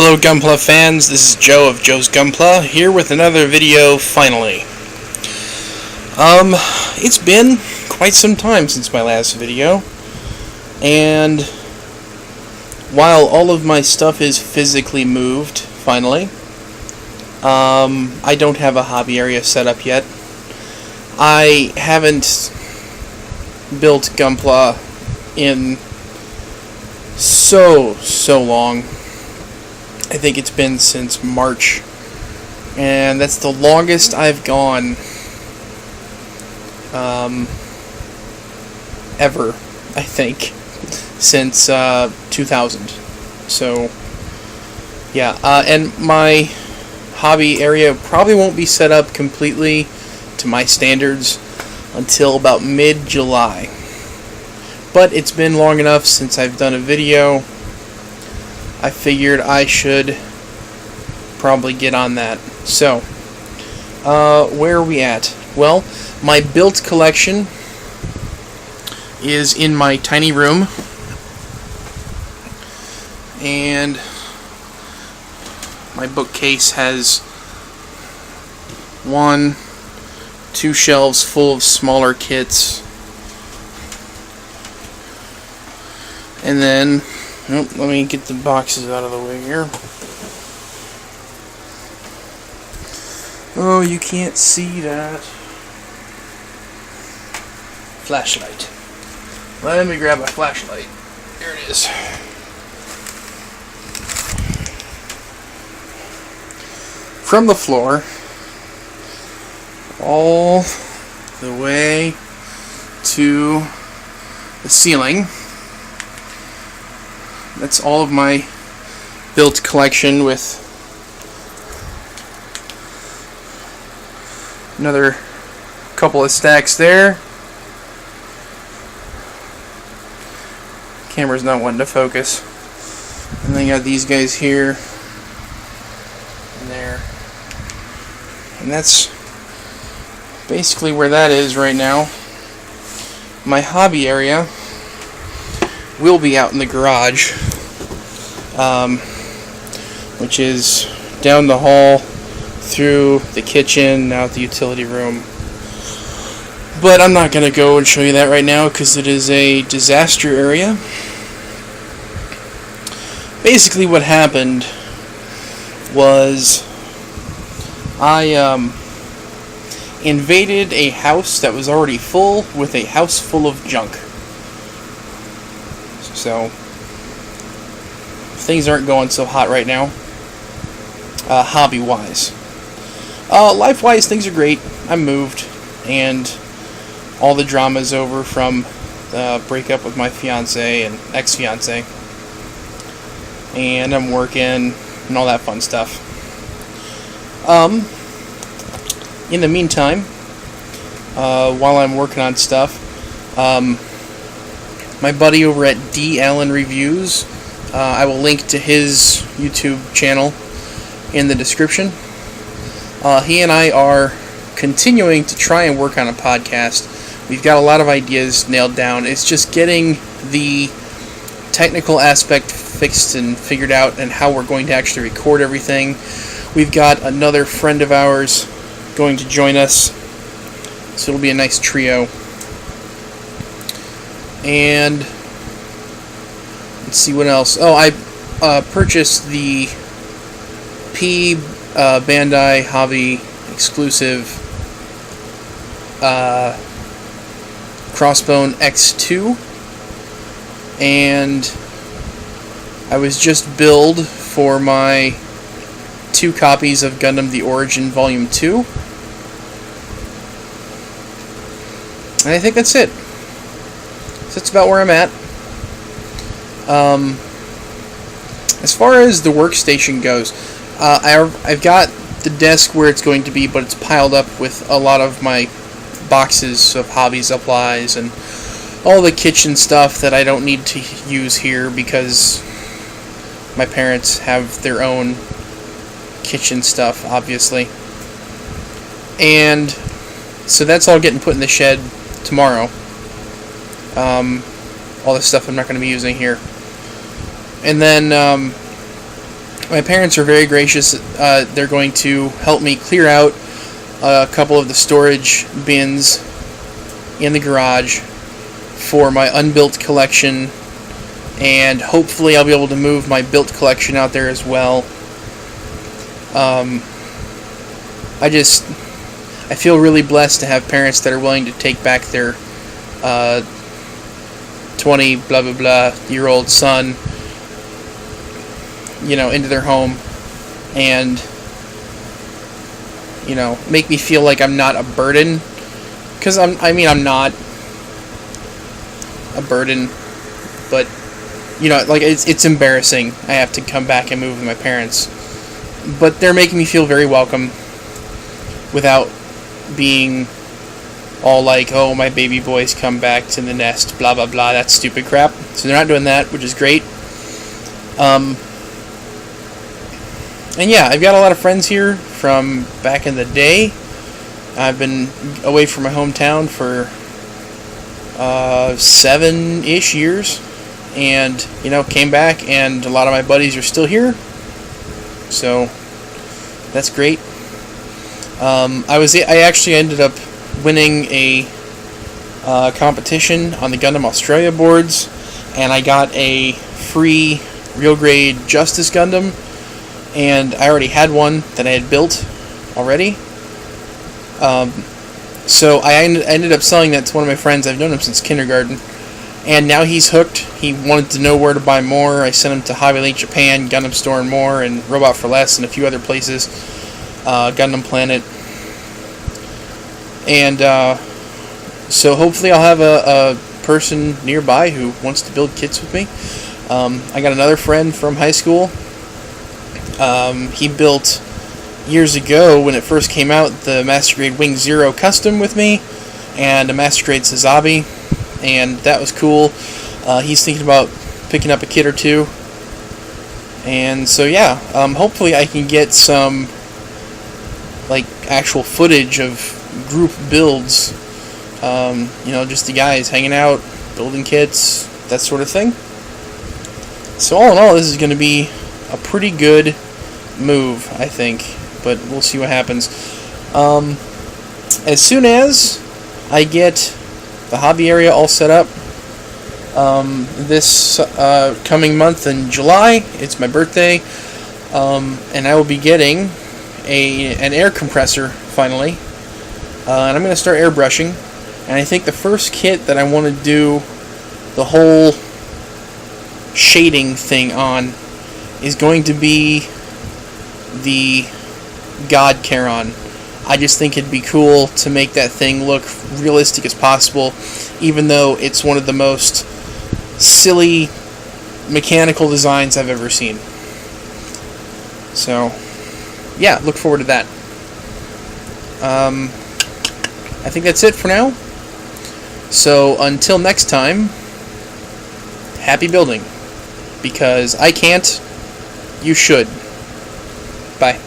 Hello Gunpla fans, this is Joe of Joe's Gunpla, here with another video finally. It's been quite some time since my last video, and while all of my stuff is physically moved, finally, I don't have a hobby area set up yet. I haven't built Gunpla in so long. I think it's been since March, and that's the longest I've gone ever, I think, since 2000. So yeah, and my hobby area probably won't be set up completely to my standards until about mid-July, but it's been long enough since I've done a video. I figured I should probably get on that. So, where are we at? Well, my built collection is in my tiny room, and my bookcase has 2 shelves full of smaller kits, and then let me get the boxes out of the way here. Oh, you can't see that. Flashlight. Let me grab a flashlight. There it is. From the floor all the way to the ceiling, that's all of my built collection, with another couple of stacks there. Camera's not wanting to focus. And then you got these guys here and there. And that's basically where that is right now. My hobby area will be out in the garage, which is down the hall, through the kitchen, out the utility room. But I'm not going to go and show you that right now because it is a disaster area. Basically what happened was I invaded a house that was already full with a house full of junk. So things aren't going so hot right now, hobby-wise. Life-wise, things are great. I'm moved, and all the drama's over from the breakup with my fiance and ex-fiance, and I'm working and all that fun stuff. In the meantime, while I'm working on stuff, my buddy over at D. Allen Reviews, I will link to his YouTube channel in the description. He and I are continuing to try and work on a podcast. We've got a lot of ideas nailed down. It's just getting the technical aspect fixed and figured out, and how we're going to actually record everything. We've got another friend of ours going to join us, so it'll be a nice trio. And let's see what else. Oh, I purchased the Bandai Hobby exclusive Crossbone X2, and I was just billed for my 2 copies of Gundam The Origin Volume 2, and I think that's it. So that's about where I'm at. As far as the workstation goes, I've got the desk where it's going to be, but it's piled up with a lot of my boxes of hobby supplies and all the kitchen stuff that I don't need to use here because my parents have their own kitchen stuff, obviously. And so that's all getting put in the shed tomorrow. All the stuff I'm not going to be using here. And then My parents are very gracious. They're going to help me clear out a couple of the storage bins in the garage for my unbuilt collection, and hopefully I'll be able to move my built collection out there as well. I feel really blessed to have parents that are willing to take back their 20 blah blah blah year old son, into their home, and make me feel like I'm not a burden, because I'm not a burden, but like it's embarrassing. I have to come back and move with my parents, but they're making me feel very welcome without being all like, oh, my baby boy's come back to the nest, blah blah blah, that stupid crap. So they're not doing that, which is great. And yeah, I've got a lot of friends here from back in the day. I've been away from my hometown for 7-ish years, and came back, and a lot of my buddies are still here, so that's great. I actually ended up winning a competition on the Gundam Australia boards, and I got a free real grade Justice Gundam, and I already had one that I had built already. So I ended up selling that to one of my friends. I've known him since kindergarten, and now he's hooked. He wanted to know where to buy more. I sent him to Hobby Link Japan, Gundam Store and More, and Robot for Less, and a few other places, Gundam Planet. And so hopefully I'll have a person nearby who wants to build kits with me. I got another friend from high school. He built, years ago when it first came out, the Master Grade Wing Zero Custom with me, and a Master Grade Sazabi, and that was cool. He's thinking about picking up a kit or two. And so yeah, hopefully I can get some actual footage of group builds, just the guys hanging out, building kits, that sort of thing. So all in all, this is going to be a pretty good move, I think, but we'll see what happens. As soon as I get the hobby area all set up, this coming month in July, it's my birthday, and I will be getting an air compressor finally, and I'm going to start airbrushing. And I think the first kit that I want to do the whole shading thing on is going to be the God Charon. I just think it'd be cool to make that thing look realistic as possible, even though it's one of the most silly mechanical designs I've ever seen. So yeah, look forward to that. I think that's it for now. So until next time, happy building. Because I can't, you should. Bye.